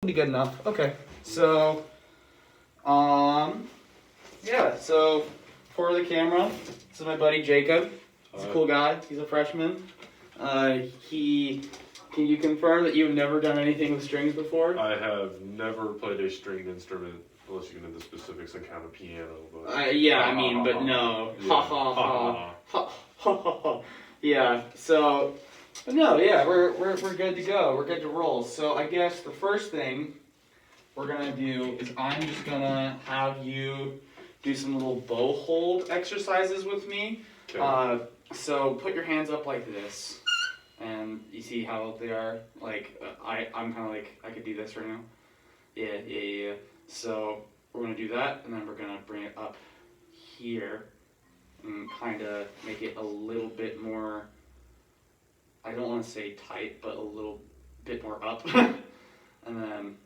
be good enough. Okay. So, yeah. So for the camera, this is my buddy Jacob. He's a cool guy. He's a freshman. Can you confirm that you've never done anything with strings before? I have never played a stringed instrument, unless you get into specifics and count a piano. But Yeah, I mean, but no. Ha ha ha. Ha ha ha. Yeah. So, but no, yeah, we're good to go. We're good to roll. So I guess the first thing we're gonna do is I'm just gonna have you do some little bow hold exercises with me. Okay. So put your hands up like this, and you see how they are. Like I'm kind of like I could do this right now. Yeah. So we're gonna do that, and then we're gonna bring it up here, and kind of make it a little bit more. I don't want to say tight, but a little bit more up, and then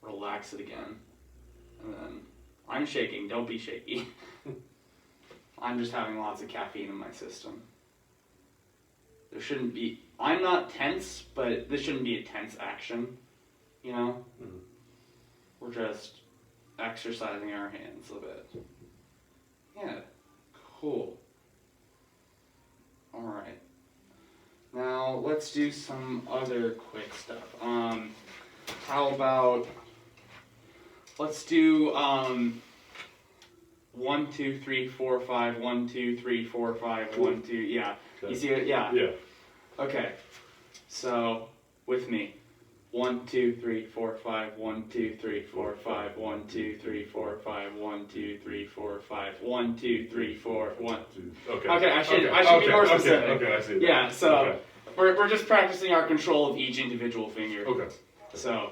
relax it again, and then I'm shaking. Don't be shaky. I'm just having lots of caffeine in my system. There shouldn't be. I'm not tense, but this shouldn't be a tense action. You know? Mm-hmm. We're just exercising our hands a bit. Yeah. Cool. Alright. Now, let's do some other quick stuff. How about. Let's do, 1, 2, 3, 4, 5, 1, 2, 3, 4, 5, 1, 2, yeah. Okay. You see it? Yeah. Yeah. Okay. So, with me. 1, 2, 3, 4, 5, 1, 2, 3, 4, 5, 1, 2, 3, 4, 5, 1, 2, 3, 4, 5, 1, 2, 3, 4, 1. Okay. Okay, I should be more specific. Okay, I see. Yeah, so Okay. we're just practicing our control of each individual finger. Okay. So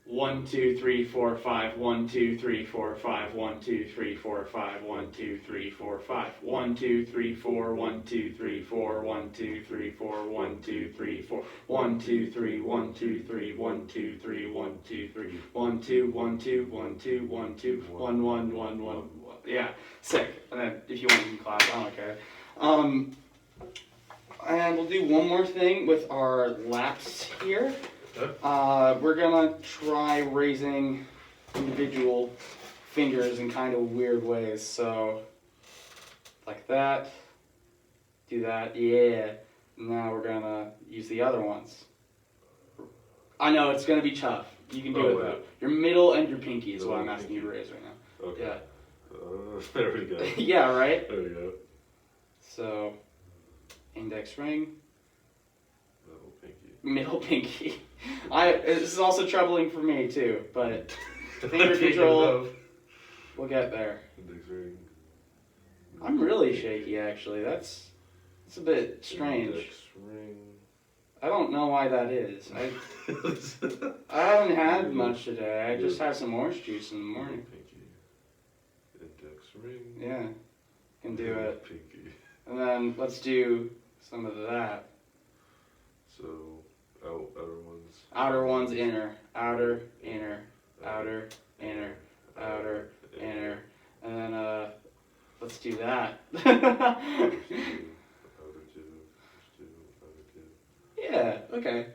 1, 2, 3, 4, 5, 1, 2, 3, 4, 5, 1, 2, 3, 4, 5, 1, 2, 3, 4, 5, 1, 2, 3, 4, 1, 2, 3, 4, 1, 2, 3, 4, 1, 2, 3, 4, 1, 2, 3, 1, 2, 3, 1, 2, 3, 1, 2, 3, 1, 2, 1, 2, 1, 2, 1, 2, 1, 1, 1, 1. Yeah, sick. And then if you want, you can clap. I don't care. And we'll do one more thing with our laps here. We're gonna try raising individual fingers in kind of weird ways. So, like that. Do that. Yeah. Now we're gonna use the other ones. I know it's gonna be tough. You can do it though. Your middle and your pinky is what I'm asking you to raise right now. Okay. Yeah. There we go. Yeah. Right. There we go. So, index ring. Middle pinky. Middle pinky. This is also troubling for me too, but finger control, we'll get there. Index ring. I'm really shaky actually. It's a bit strange. Index ring. I don't know why that is. I haven't had much today. I just had some orange juice in the morning. Pinky. Index ring. Yeah, can do it. Pinky. And then let's do some of that. So, outer ones. Outer ones, inner, outer, inner, outer, inner, outer, inner, and then let's do that. Outer two. Yeah, okay.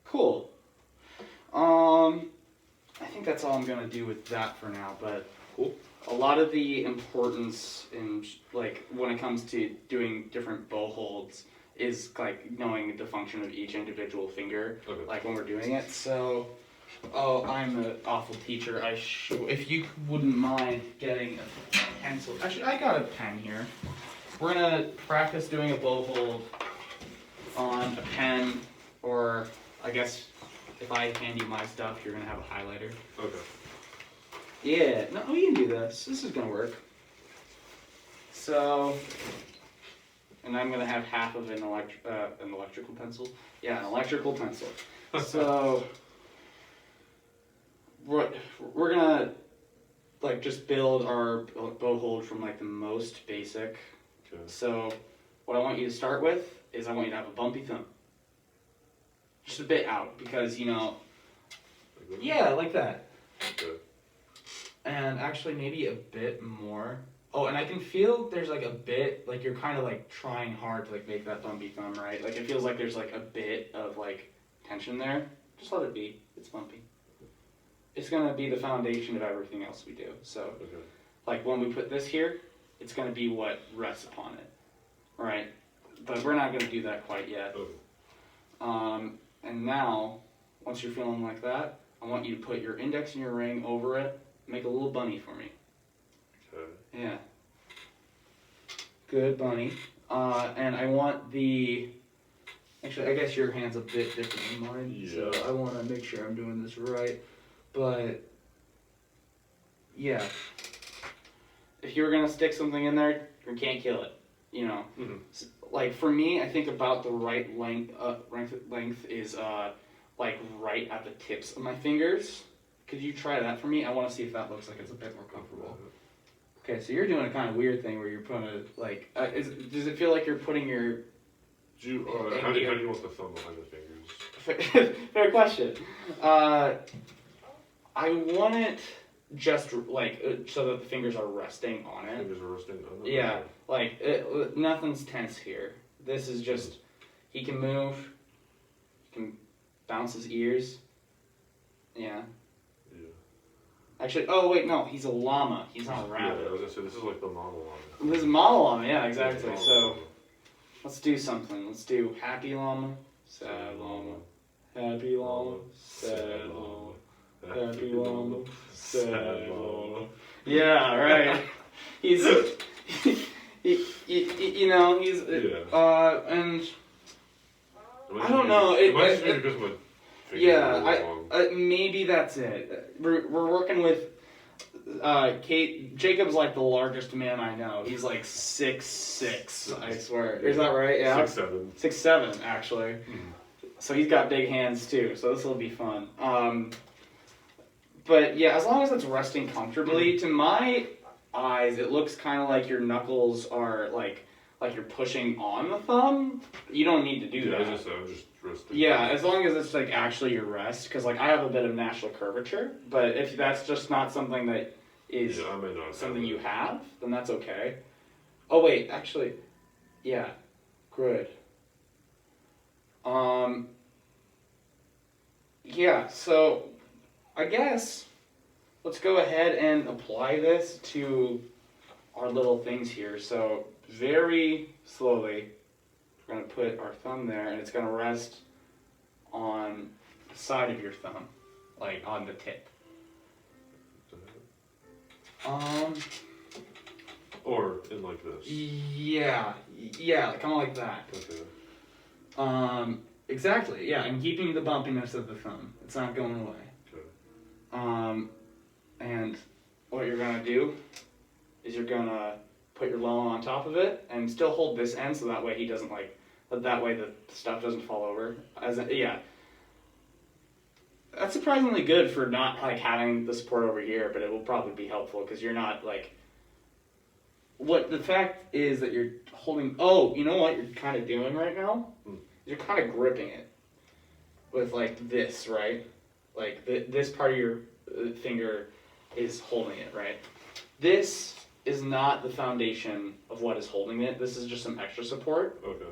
Cool. I think that's all I'm gonna do with that for now, but Cool. a lot of the importance in like when it comes to doing different bow holds is like knowing the function of each individual finger, Okay. like when we're doing it. So, I'm an awful teacher. If you wouldn't mind getting a pencil. Actually, I got a pen here. We're gonna practice doing a bow hold on a pen, or I guess if I hand you my stuff, you're gonna have a highlighter. Okay. Yeah, no, we can do this. This is gonna work. So, and I'm gonna have half of an electrical pencil. Yeah, an electrical pencil. So, we're gonna like just build our bow hold from like the most basic. Okay. So, what I want you to start with is I want you to have a bumpy thumb. Just a bit out, because Like that? yeah, like that. Okay. And actually maybe a bit more. Oh, and I can feel there's like a bit, like you're kind of like trying hard to like make that bumpy thumb, right? Like it feels like there's like a bit of like tension there. Just let it be. It's bumpy. It's gonna be the foundation of everything else we do. So, Okay. like when we put this here, it's gonna be what rests upon it, right? But we're not gonna do that quite yet. Okay. And now, once you're feeling like that, I want you to put your index and your ring over it. Make a little bunny for me. Okay. Yeah. Good bunny. And I want the. Actually, I guess your hand's a bit different than mine, so Yeah. I want to make sure I'm doing this right. But yeah, if you were gonna stick something in there, you can't kill it. You know, like for me, I think about the right length. Length is like right at the tips of my fingers. Could you try that for me? I want to see if that looks like it's a bit more comfortable. Okay, so you're doing a kind of weird thing where you're putting a like. Does it feel like you're putting your? How do you want the thumb behind the fingers? Fair question. I want it just like so that the fingers are resting on it. Fingers are resting on it? Yeah, like nothing's tense here. This is just he can move, he can bounce his ears. Yeah. Yeah. Actually, oh wait, no, he's a llama. He's not a rabbit. Yeah, I was gonna say this is like the model llama. This is model llama. Yeah, exactly. Yeah, So let's do something. Let's do happy llama, sad llama, happy llama, sad llama. Happy llama, sad llama. Yeah, right. He's, you know, he's, and I don't know. It might just be because my fingers are really long. Maybe that's it. We're working with Kate. Jacob's like the largest man I know. He's like 6'6", I swear. Is that right? Yeah. 6'7". 6'7", actually. So he's got big hands too. So this will be fun. But yeah, as long as it's resting comfortably, to my eyes, it looks kind of like your knuckles are like you're pushing on the thumb. You don't need to do that. I'm just resting. Yeah, as long as it's like actually your rest, because like I have a bit of natural curvature, but if that's just not something that is I may not something have you have, then that's okay. Oh wait, actually, yeah, good. Yeah, so I guess let's go ahead and apply this to our little things here. So very slowly, we're going to put our thumb there, and it's going to rest on the side of your thumb, like on the tip. Or in like this. Yeah, kind of like that. Okay. Exactly, yeah, and keeping the bumpiness of the thumb. It's not going away. Okay. And what you're gonna do is you're gonna put your llama on top of it and still hold this end so that way he doesn't that way the stuff doesn't fall over. That's surprisingly good for not like having the support over here, but it will probably be helpful because you're not like. What the fact is that you're holding. Oh, you know what you're kind of doing right now? You're kind of gripping it with like this, right? Like this part of your finger is holding it, right? This is not the foundation of what is holding it. This is just some extra support. Okay.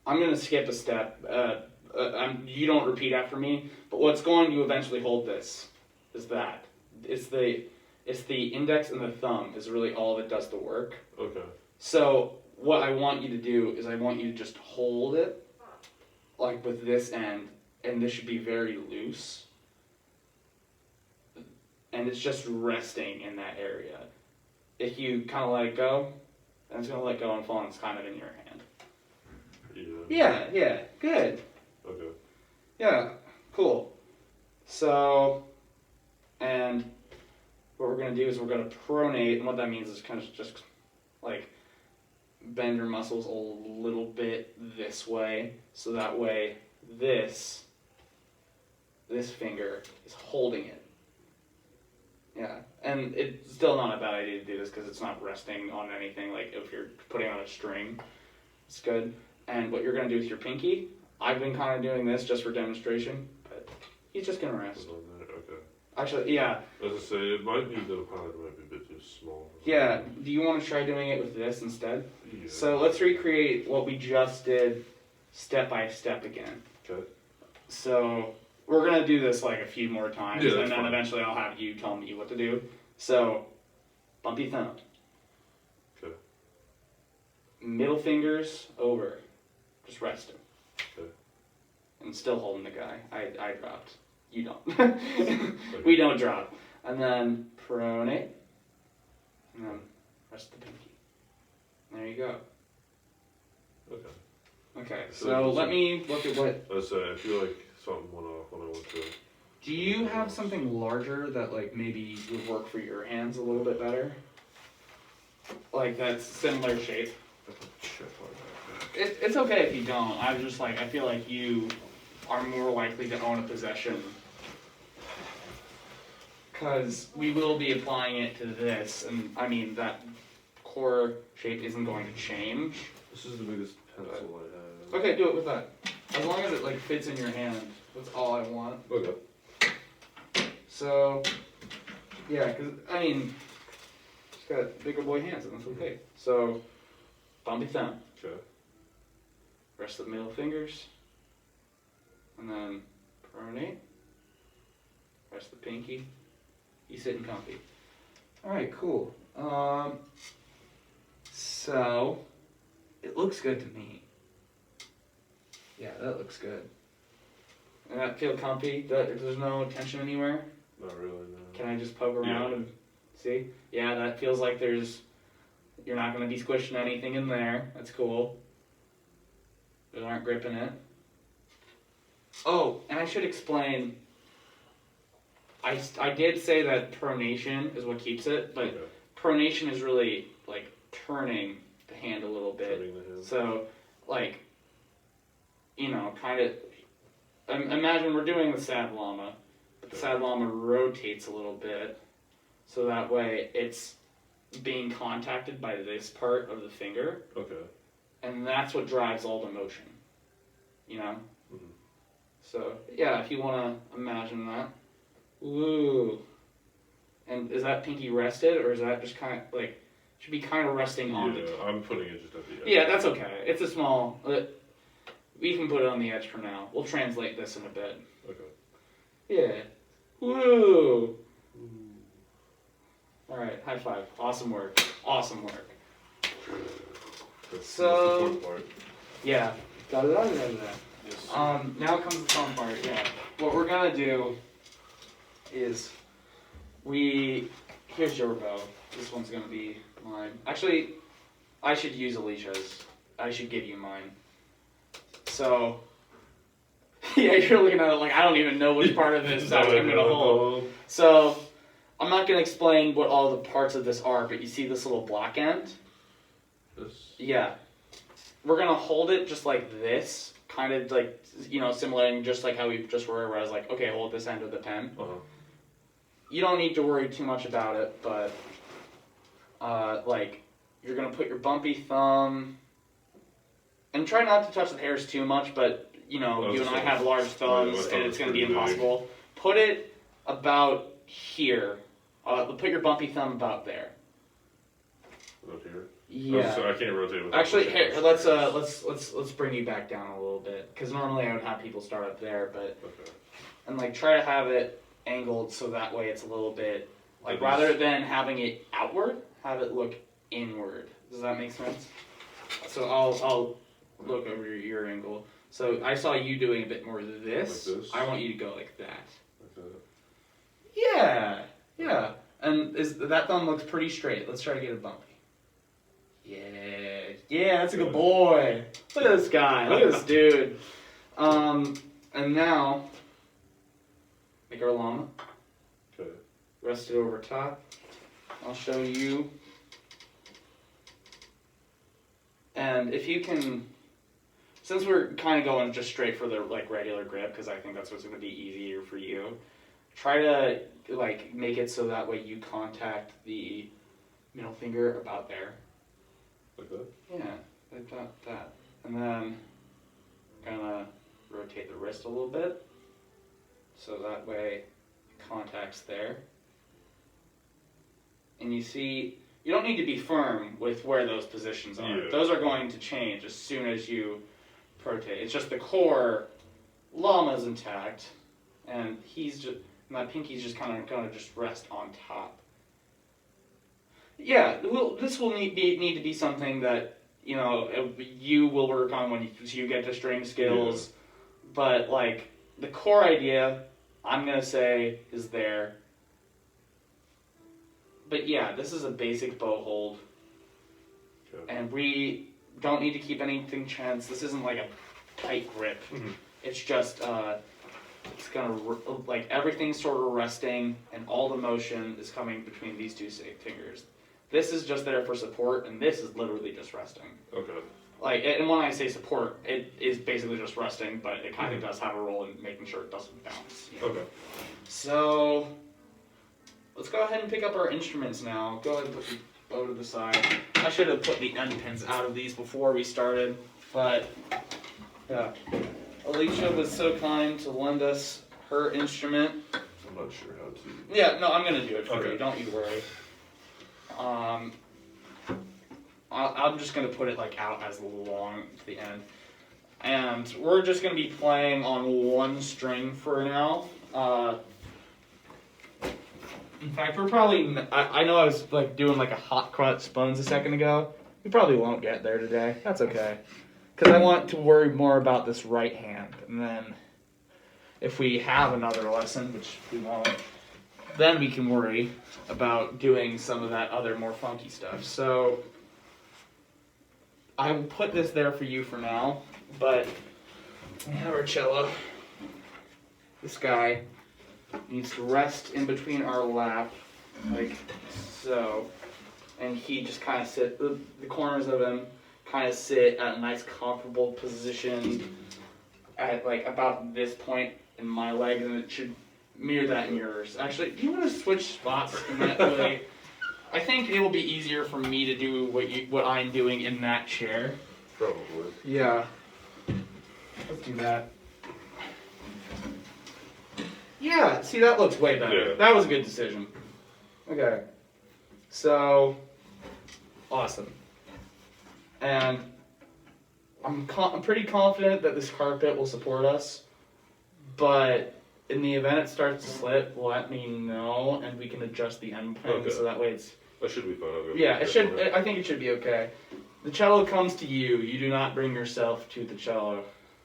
I'm going to skip a step. You don't repeat after me, but what's going to eventually hold this is that. It's the index and the thumb is really all that does the work. Okay. So what I want you to do is I want you to just hold it like with this end, and this should be very loose. And it's just resting in that area. If you kind of let it go, then it's going to let go and fall, and it's kind of in your hand. Yeah, good. Okay. Yeah, cool. So, and what we're going to do is we're going to pronate, and what that means is kind of just like bend your muscles a little bit this way, so that way this finger is holding it. Yeah, and it's still not a bad idea to do this because it's not resting on anything, like if you're putting on a string, it's good. And what you're going to do with your pinky, I've been kind of doing this just for demonstration, but he's just going to rest. Okay. Actually, yeah. As I say, it might be the pilot might be a bit too small. Yeah, do you want to try doing it with this instead? Yeah. So let's recreate what we just did step by step again. Okay. So we're gonna do this like a few more times, Yeah, and that's then fine. eventually I'll have you tell me what to do. So, bumpy thumb. Okay. Middle fingers over. Just resting. Okay. And still holding the guy. I dropped. You don't. We don't drop. And then pronate. And then rest the pinky. There you go. Okay. Okay, So so let me look at what. I feel like something went off when I went to. Do you have something larger that like maybe would work for your hands a little bit better? Like that's similar shape. Check my backpack. It's okay if you don't. I'm just like I feel like you are more likely to own a possession because we will be applying it to this, and I mean that core shape isn't going to change. This is the biggest pencil I have. Okay, do it with that. As long as it like fits in your hand, that's all I want. Okay. So, yeah, because I mean, she's got bigger boy hands, and that's okay. So, bumpy thumb. Okay. Rest of the middle fingers, and then pronate. Rest of the pinky. You sitting comfy. All right, cool. So it looks good to me. Yeah, that looks good. And that feel comfy? There's no tension anywhere? Not really, no. Can I just poke around and see? Yeah, that feels like you're not going to be squishing anything in there. That's cool. Those aren't gripping it. Oh, and I should explain, I did say that pronation is what keeps it, but Okay. pronation is really like turning the hand a little bit. Turning the hand. So, like, kind of, imagine we're doing the sad llama, but the sad llama rotates a little bit, so that way it's being contacted by this part of the finger, Okay. and that's what drives all the motion, Mhm. So, yeah, if you want to imagine that. Ooh. And is that pinky rested, or is that just kind of, like, should be kind of resting on Yeah, it? I'm putting it just at the edge. Yeah, that's okay. It's a small, we can put it on the edge for now. We'll translate this in a bit. Okay. Yeah. Woo! Alright, high five. Awesome work. Awesome work. That's So- the important part. Yeah. La la la la. Yes. Now comes the fun part, yeah. What we're gonna do is here's your bow. This one's gonna be mine. Actually, I should use Alicia's. I should give you mine. So, yeah, you're looking at it like I don't even know which part of this I'm gonna hold. So, I'm not gonna explain what all the parts of this are, but you see this little black end? This. Yeah. We're gonna hold it just like this, kind of like, simulating just like how we just were, where I was like, okay, hold this end of the pen. Uh-huh. You don't need to worry too much about it, but, you're gonna put your bumpy thumb, and try not to touch the hairs too much, but, you and I have large thumbs, my and thumb it's is gonna be pretty big. impossible. Put it about here. Put your bumpy thumb about there. Up here. Yeah. Oh, so I can't rotate with. Actually, here, let's bring you back down a little bit, because normally I would have people start up there, but Okay. and try to have it angled so that way it's a little bit rather than having it outward, have it look inward. Does that make sense? So I'll look over your angle. So I saw you doing a bit more of this. Like this? I want you to go like that. Like that. Yeah, yeah. And that thumb looks pretty straight. Let's try to get it bumpy. Yeah, that's a good boy. Look at this guy. Look at this dude. And now make our llama. Okay. Rest it over top. I'll show you. And if you can, since we're kind of going just straight for the regular grip, because I think that's what's going to be easier for you, try to make it so that way you contact the middle finger about there. Like that. Yeah, about that. And then gonna rotate the wrist a little bit, so that way it contacts there. And you see, you don't need to be firm with where those positions are. Yeah. Those are going to change as soon as you rotate. It's just the core llama's intact, and that pinky's just kind of gonna just rest on top. Yeah, this will need to be something that you will work on when you get to string skills, but like the core idea, I'm gonna say is there. But yeah, this is a basic bow hold, and we don't need to keep anything tense. This isn't like a tight grip. Mhm. It's just it's gonna like everything's sort of resting, and all the motion is coming between these two fingers. This is just there for support, and this is literally just resting. Okay. Like, and when I say support, it is basically just resting, but it kind of does have a role in making sure it doesn't bounce. Okay. So, let's go ahead and pick up our instruments now. Go ahead and put the bow to the side. I should have put the end pins out of these before we started, but yeah. Alicia was so kind to lend us her instrument. I'm not sure how to. Yeah, no, I'm gonna do it for Okay. you. Don't you worry. I'm just gonna put it like out as long to the end, and we're just gonna be playing on one string for now. In fact, we're probably. I know I was like doing like a hot cross buns a second ago. We probably won't get there today. That's okay, because I want to worry more about this right hand, and then if we have another lesson, which we won't, then we can worry about doing some of that other more funky stuff. So I will put this there for you for now, but we have our cello. This guy needs to rest in between our lap, like so, and he just kind of the corners of him kind of sit at a nice comfortable position at like about this point in my leg, and it should mirror that in yours. Actually, do you want to switch spots in that way? I think it will be easier for me to do what I'm doing in that chair. Probably. Yeah. Let's do that. Yeah, see, that looks way better. Yeah. That was a good decision. Okay. So, awesome. And I'm pretty confident that this carpet will support us, but in the event it starts to slip, let me know, and we can adjust the end pin Okay. so that way it's... That should be fine. I'll go Yeah, get it should. one. I think it should be okay. The cello comes to you. You do not bring yourself to the cello.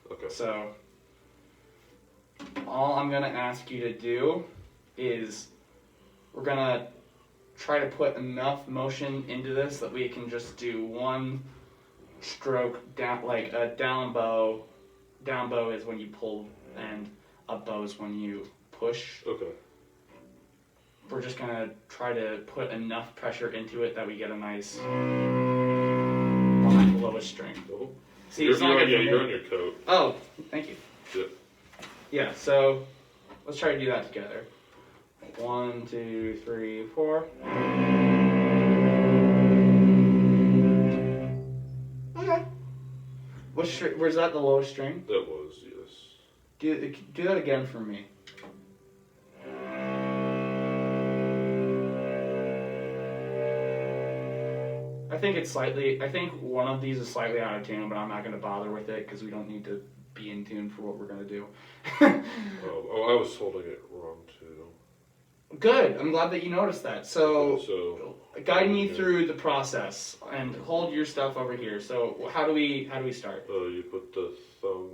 Okay. So, all I'm gonna ask you to do is we're gonna try to put enough motion into this that we can just do one stroke down, like a down bow. Down bow is when you pull, and up bow is when you push. Okay. We're just gonna try to put enough pressure into it that we get a nice behind the lowest string. Oh. See, it's not good for you're me. on your coat. Oh, thank you. Yep. Yeah, so let's try to do that together. 1, 2, 3, 4. Okay. What string? Where's that the lowest string? That was, yes. Do that again for me. I think one of these is slightly out of tune, but I'm not going to bother with it because we don't need to be in tune for what we're going to do. Oh, I was holding it wrong too. Good. I'm glad that you noticed that. So, So guide me through the process and hold your stuff over here. So, how do we start? you put the thumb.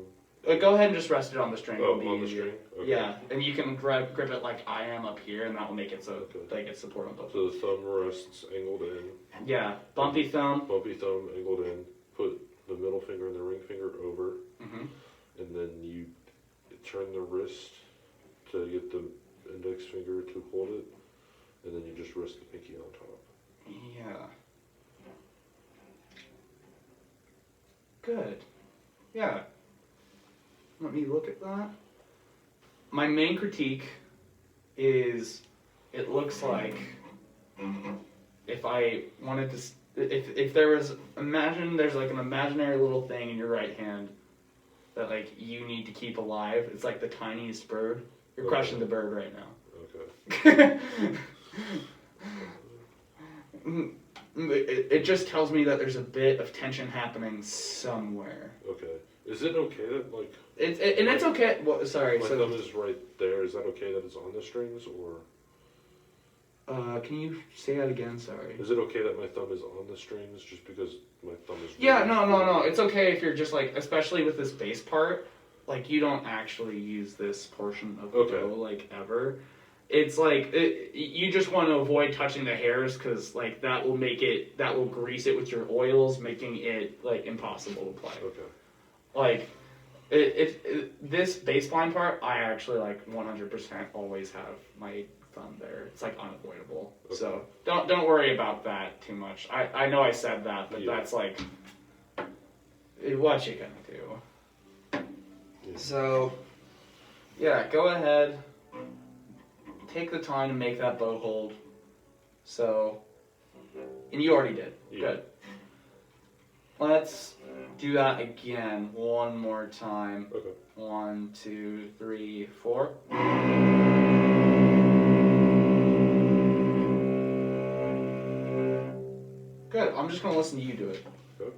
Go ahead and just rest it on the string. Oh, It'll be on the easier. string. Okay. Yeah, and you can grip it like I am up here, and that will make it so Okay. they get support on both. So the thumb rests angled in. Yeah, bumpy thumb. Bumpy thumb angled in. Put the middle finger and the ring finger over, Hmm. and then you turn the wrist to get the index finger to hold it, and then you just rest the pinky on top. Yeah. Good. Yeah. Let me look at that. My main critique is it looks like if I wanted to, if there was, imagine there's like an imaginary little thing in your right hand that like you need to keep alive. It's like the tiniest bird. You're Okay. crushing the bird right now. Okay. It just tells me that there's a bit of tension happening somewhere. Okay. Is it okay that like And it's okay. Well, sorry. my So, thumb is right there? Is that okay that it's on the strings, or can you say that again? Sorry. is it okay that my thumb is on the strings just because my thumb is? Yeah, really no. It's okay if you're just like, especially with this bass part, like you don't actually use this portion of the Okay. bow like ever. It's like you just want to avoid touching the hairs because like that will grease it with your oils, making it like impossible to play. Okay. Like this bass line part, I actually like 100% always have my thumb there. It's like unavoidable. Okay. So don't worry about that too much. I know I said that, but Yeah. that's like what you gonna do. Yeah. So yeah, go ahead. Take the time to make that bow hold. So, and you already did. Yeah. Good. Let's do that again one more time. Okay. 1, 2, 3, 4. Good. I'm just gonna listen to you do it. Okay.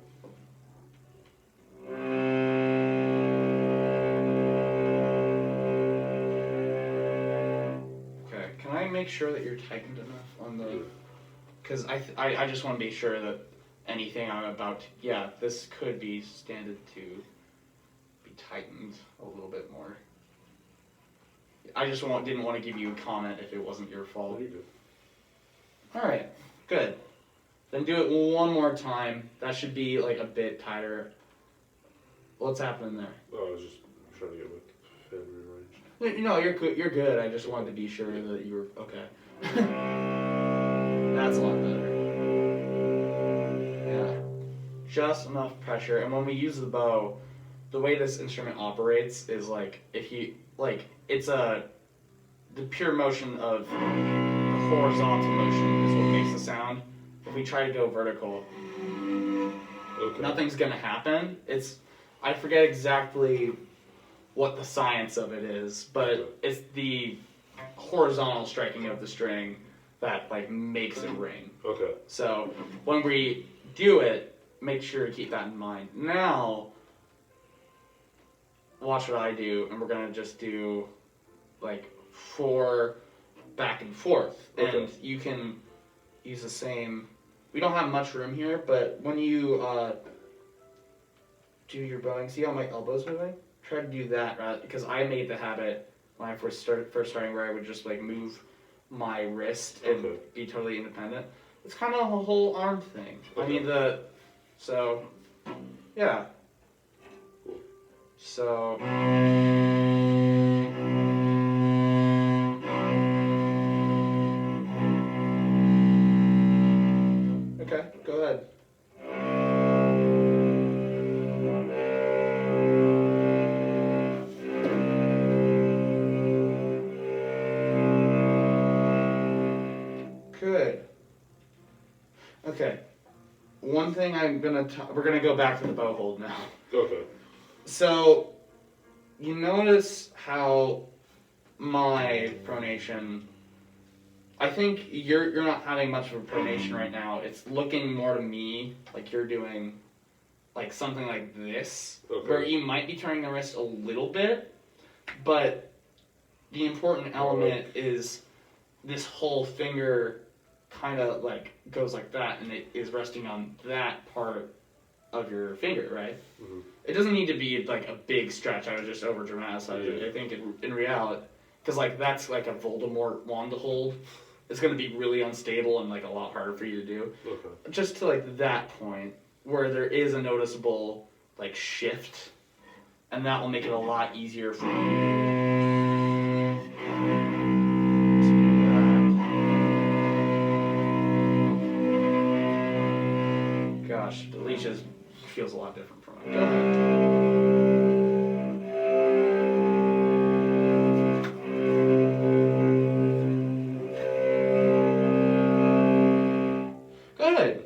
Okay. Can I make sure that you're tightened enough on the? Because I just want to be sure that anything I'm about to, yeah, this could be standard to be tightened a little bit more. I just didn't want to give you a comment if it wasn't your fault. You're good. All right, good. Then do it one more time. That should be like a bit tighter. What's happening there? Oh, I was just trying to get my hand rearranged. No, you're good. You're good. I just wanted to be sure that you were okay. That's a lot better. Yeah, just enough pressure. And when we use the bow, the way this instrument operates is like if you like, it's the pure motion of the horizontal motion is what makes the sound. If we try to go vertical, Okay. nothing's gonna happen. I forget exactly what the science of it is, but Okay. it's the horizontal striking of the string that like makes it ring. Okay. So when we do it, make sure to keep that in mind. Now, watch what I do, and we're gonna just do like 4 back and forth, Okay. and you can use the same. We don't have much room here, but when you do your bowing, see how my elbow's moving? Try to do that, right? Because I made the habit when I first starting where I would just like move my wrist and Okay. be totally independent. It's kind of a whole arm thing. I mean so yeah. So okay, go ahead. Good. Okay. One thing we're gonna go back to the bow hold now. Okay. So, you notice how my pronation. I think you're not having much of a pronation right now. It's looking more to me like you're doing like something like this, Okay. where you might be turning the wrist a little bit, but the important element is this whole finger kind of like goes like that, and it is resting on that part of your finger, right? Mm-hmm. It doesn't need to be like a big stretch. I was just over dramatizing it. Yeah. I think in reality, because like that's like a Voldemort wand to hold. It's going to be really unstable and like a lot harder for you to do. Okay. Just to like that point where there is a noticeable like shift, and that will make it a lot easier for you to do that. Gosh, the leashes feels a lot different from it. Go ahead. Good.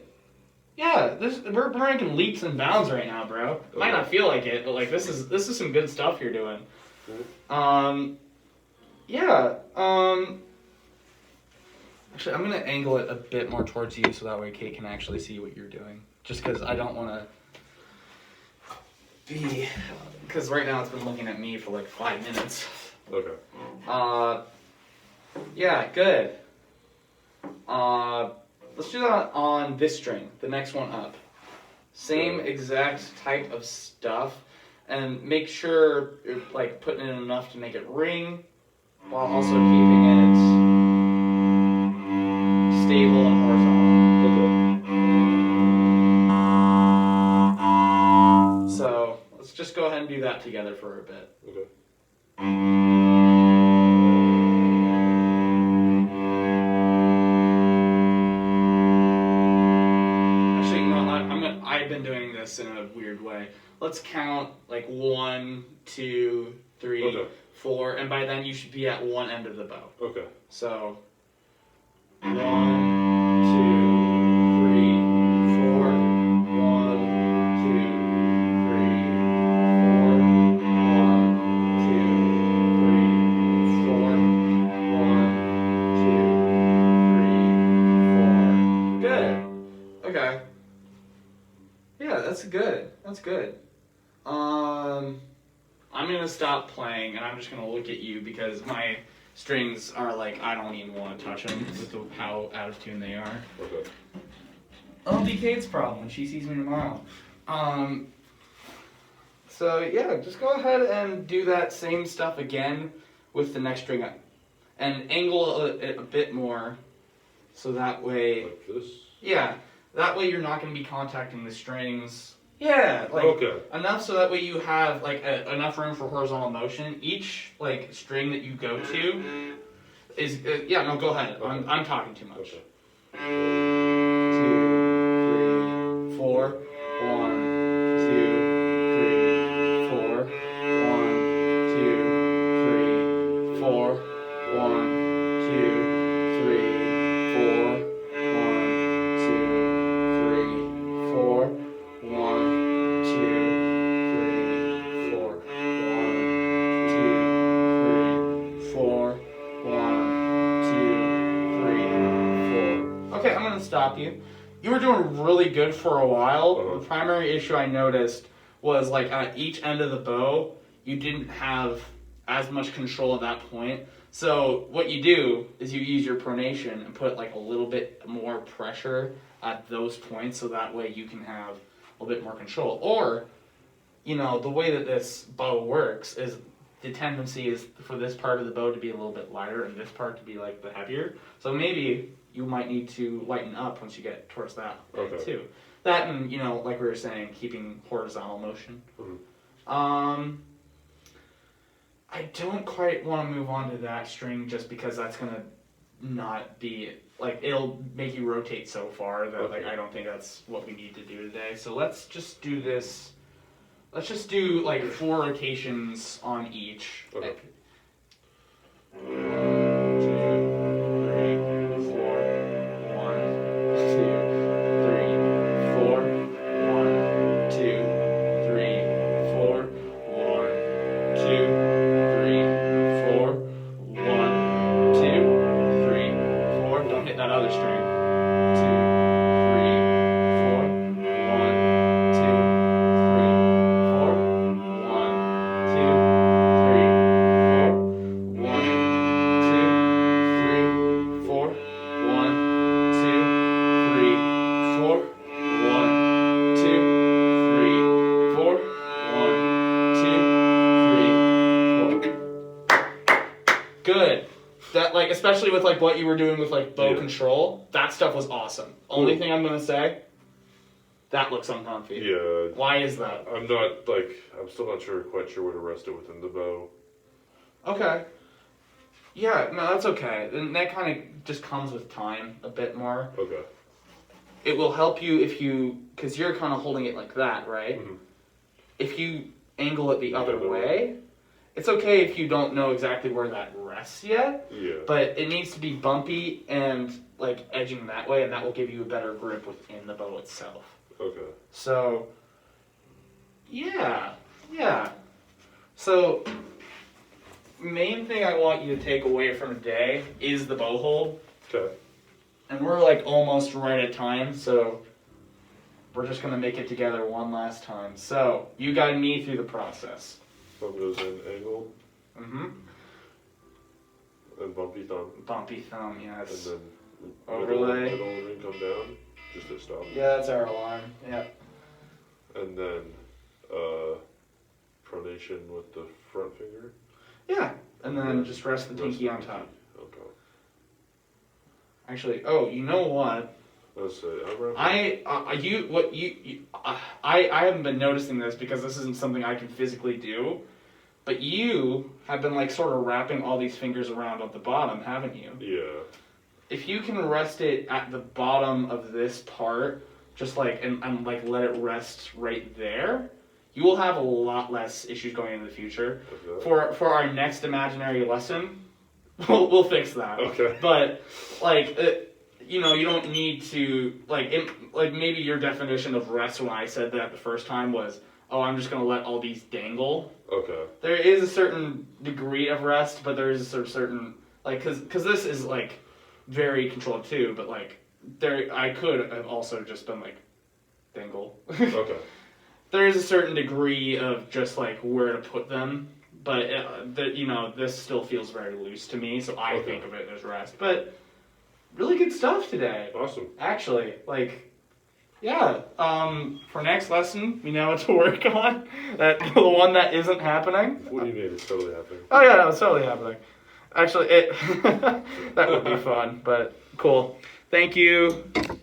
Yeah, we're making leaps and bounds right now, bro. Might not feel like it, but like this is some good stuff you're doing. Yeah. Actually, I'm gonna angle it a bit more towards you so that way Kate can actually see what you're doing. Just because I don't want to. be, because right now it's been looking at me for like 5 minutes. Okay. Yeah, good. Let's do that on this string, the next one up. Same exact type of stuff, and make sure you're like putting in enough to make it ring, while also keeping it stable and horizontal. So let's just go ahead and do that together for a bit. Okay. Actually, you know what? I've been doing this in a weird way. Let's count like 1, 2, 3, Okay. 4, and by then you should be at one end of the bow. Okay. So 1, 2, 3, 4. 1, 2, 3, 4. 1, 2, 3, 4. 1, 2, 3, 4. Good. Okay. Yeah, that's good. That's good. I'm gonna stop playing and I'm just gonna look at you because my strings are like I don't even want to touch them with how out of tune they are. Okay. It'll be Kate's problem when she sees me tomorrow. So yeah, just go ahead and do that same stuff again with the next string up, and angle it a bit more, so that way. Like this? Yeah, that way you're not going to be contacting the strings. Yeah, like Okay. enough so that way you have like enough room for horizontal motion. Each like string that you go to is yeah. No, go ahead. Okay. I'm talking too much. Okay. 2, 3, 4. 1, 2, 3, 4. 1, 2, 3, 4. 1, 2, 3, 4. 1, 2, 3, 4. 1, 2, 3, 4. 1, 2, 3, 4. 1, 2, 3, 4. Okay, I'm gonna stop you. You were doing really good for a while. Uh-huh. The primary issue I noticed was like at each end of the bow, you didn't have as much control at that point. So what you do is you use your pronation and put like a little bit more pressure at those points, so that way you can have a little bit more control. Or, you know, the way that this bow works is the tendency is for this part of the bow to be a little bit lighter and this part to be like the heavier. So maybe you might need to lighten up once you get towards that Okay. too. That and, you know, like we were saying, keeping horizontal motion. Mhm. I don't quite want to move on to that string just because that's gonna not be like it'll make you rotate so far that like Okay. I don't think that's what we need to do today. So let's just do this. Let's just do like 4 rotations on each. Okay. 1, 2, 3, 4. 1, 2, 3, 4. 1, 2, 3, 4. 1, 2, 3, 4. 1, 2, 3, 4. Don't hit that other string. 2, 3, 4. 1, 2, 3, 4. 1, 2, 3, 4. 1, 2, 3, 4. 1, 2, 3, 4. 1, 2, 3, 4. 1, 2, 3, 4. Good. That like especially with like what you were doing with like bow Yeah. control, that stuff was awesome. Only Cool. thing I'm gonna say, that looks uncomfy. Yeah. Why is that? I'm still not quite sure where to rest it within the bow. Okay. Yeah, no, that's okay. And that kind of just comes with time a bit more. Okay. It will help you if you, because you're kind of holding it like that, right? Mhm. If you angle it the other other way, it's okay if you don't know exactly where that rests yet, Yeah. but it needs to be bumpy and like edging that way, and that will give you a better grip within the bow itself. Okay. So, yeah. So, main thing I want you to take away from today is the bow hold. Okay. And we're like almost right at time, so we're just gonna make it together one last time. So you guide me through the process. Thumb goes in angled Mm-hmm. and bumpy thumb. Bumpy thumb, And yes. then Overlay. middle ring come down, just to stop. Yeah, that's our alarm. Yeah. And then pronation with the front finger. Yeah. And then just rest the pinky on top. On top. Actually, oh, you know what? Let's say I'm right. I haven't been noticing this because this isn't something I can physically do, but you have been like sort of wrapping all these fingers around at the bottom, haven't you? Yeah. If you can rest it at the bottom of this part, just like and like let it rest right there, you will have a lot less issues going into the future. Okay. For our next imaginary lesson, we'll fix that. Okay. But like you know, you don't need to like maybe your definition of rest when I said that the first time was, oh, I'm just gonna let all these dangle. Okay. There is a certain degree of rest, but there is a certain like because this is like very controlled too, but like there I could have also just been like dangle. Okay. There is a certain degree of just like where to put them, but you know, this still feels very loose to me, so I Okay. think of it as rest. But really good stuff today, Awesome. actually. Like, yeah. For next lesson, we know what to work on. That the one that isn't happening. What do you mean? It's totally happening. Oh yeah, no, it's totally happening. Actually, it that would be fun, but cool. Thank you.